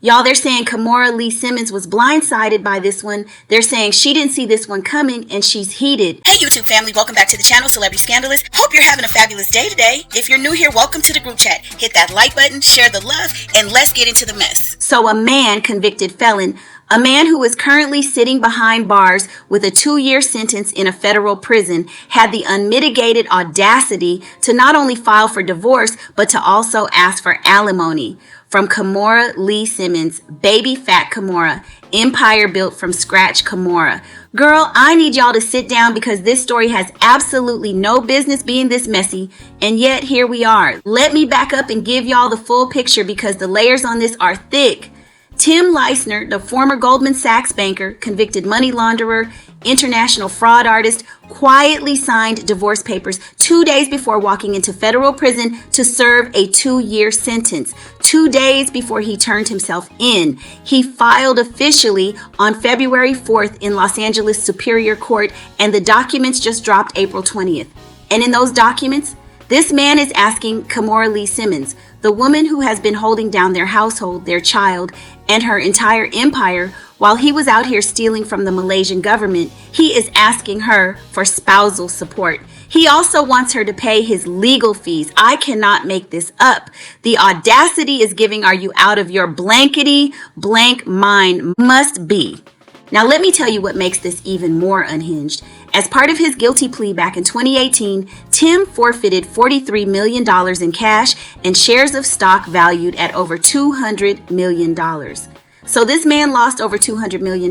Y'all, they're saying Kimora Lee Simmons was blindsided by this one. They're saying she didn't see this one coming and she's heated. Hey YouTube family, welcome back to the channel, Celebrity Scandalust. Hope you're having a fabulous day today. If you're new here, welcome to the group chat. Hit that like button, share the love, and let's get into the mess. So a man, convicted felon, a man who is currently sitting behind bars with a 2-year sentence in a federal prison, had the unmitigated audacity to not only file for divorce, but to also ask for alimony from Kimora Lee Simmons, Baby Phat Kimora, empire built from scratch Kimora. Girl, I need y'all to sit down because this story has absolutely no business being this messy, and yet here we are. Let me back up and give y'all the full picture because the layers on this are thick. Tim Leissner, the former Goldman Sachs banker, convicted money launderer, international fraud artist, quietly signed divorce papers 2 days before walking into federal prison to serve a 2-year sentence. 2 days before he turned himself in, he filed officially on February 4th in Los Angeles Superior Court, and the documents just dropped April 20th. And in those documents, this man is asking Kimora Lee Simmons, the woman who has been holding down their household, their child, and her entire empire while he was out here stealing from the Malaysian government, he is asking her for spousal support. He also wants her to pay his legal fees. I cannot make this up. The audacity is giving, are you out of your blankety blank mind? Must be. Now let me tell you what makes this even more unhinged. As part of his guilty plea back in 2018, Tim forfeited $43 million in cash and shares of stock valued at over $200 million. So this man lost over $200 million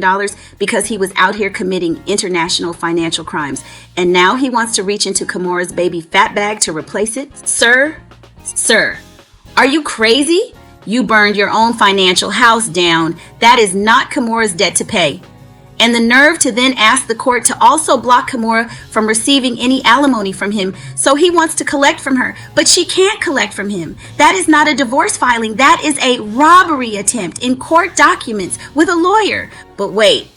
because he was out here committing international financial crimes. And now he wants to reach into Kimora's Baby Phat bag to replace it? Sir, are you crazy? You burned your own financial house down. That is not Kimora's debt to pay. And the nerve to then ask the court to also block Kimora from receiving any alimony from him. So he wants to collect from her, but she can't collect from him. That is not a divorce filing. That is a robbery attempt in court documents with a lawyer. But wait,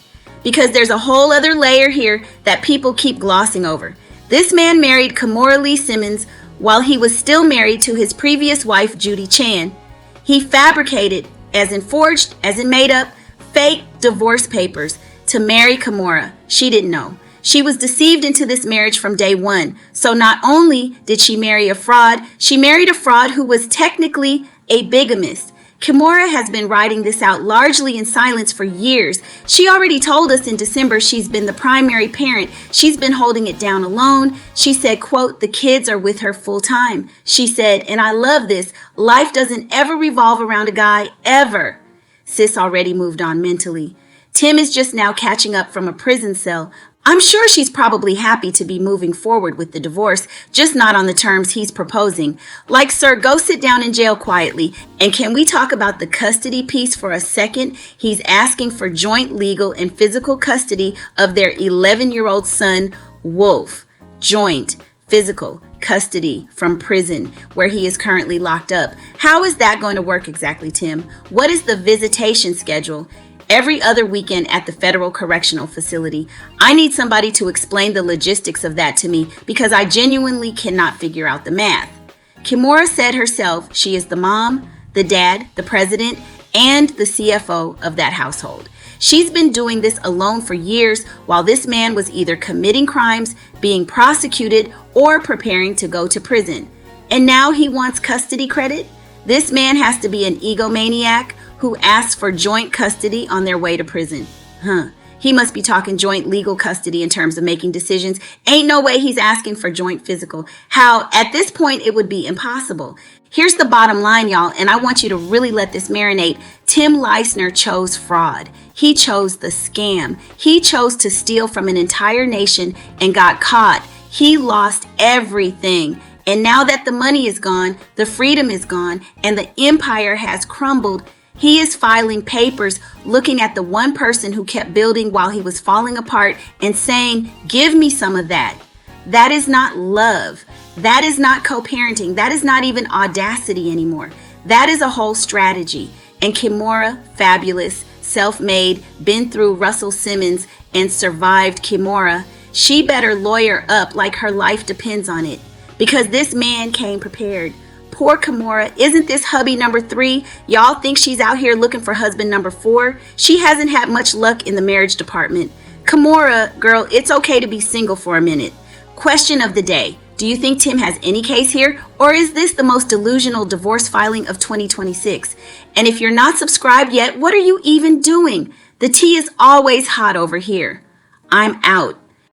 because there's a whole other layer here that people keep glossing over. This man married Kimora Lee Simmons while he was still married to his previous wife, Judy Chan. He fabricated, as in forged, as in made up, fake divorce papers to marry Kimora. She didn't know. She was deceived into this marriage from day one. So not only did she marry a fraud, she married a fraud who was technically a bigamist. Kimora has been writing this out largely in silence for years. She already told us in December she's been the primary parent. She's been holding it down alone. She said, quote, the kids are with her full time. She said, and I love this, life doesn't ever revolve around a guy, ever. Sis already moved on mentally. Tim is just now catching up from a prison cell. I'm sure she's probably happy to be moving forward with the divorce, just not on the terms he's proposing. Like, sir, go sit down in jail quietly. And can we talk about the custody piece for a second? He's asking for joint legal and physical custody of their 11-year-old son, Wolf. Joint physical custody from prison where he is currently locked up. How is that going to work exactly, Tim? What is the visitation schedule? Every other weekend at the federal correctional facility. I need somebody to explain the logistics of that to me because I genuinely cannot figure out the math. Kimora said herself she is the mom, the dad, the president, and the CFO of that household. She's been doing this alone for years while this man was either committing crimes, being prosecuted, or preparing to go to prison. And now he wants custody credit? This man has to be an egomaniac who asks for joint custody on their way to prison. He must be talking joint legal custody in terms of making decisions. Ain't no way he's asking for joint physical. How, at this point, it would be impossible. Here's the bottom line, y'all, and I want you to really let this marinate. Tim Leissner chose fraud. He chose the scam. He chose to steal from an entire nation and got caught. He lost everything. And now that the money is gone, the freedom is gone, and the empire has crumbled, he is filing papers looking at the one person who kept building while he was falling apart and saying, give me some of that. That is not love. That is not co-parenting. That is not even audacity anymore. That is a whole strategy. And Kimora, fabulous, self-made, been through Russell Simmons and survived Kimora, she better lawyer up like her life depends on it. Because this man came prepared. Poor Kimora. Isn't this hubby number 3? Y'all think she's out here looking for husband number 4? She hasn't had much luck in the marriage department. Kimora, girl, it's okay to be single for a minute. Question of the day. Do you think Tim has any case here, or is this the most delusional divorce filing of 2026? And if you're not subscribed yet, what are you even doing? The tea is always hot over here. I'm out.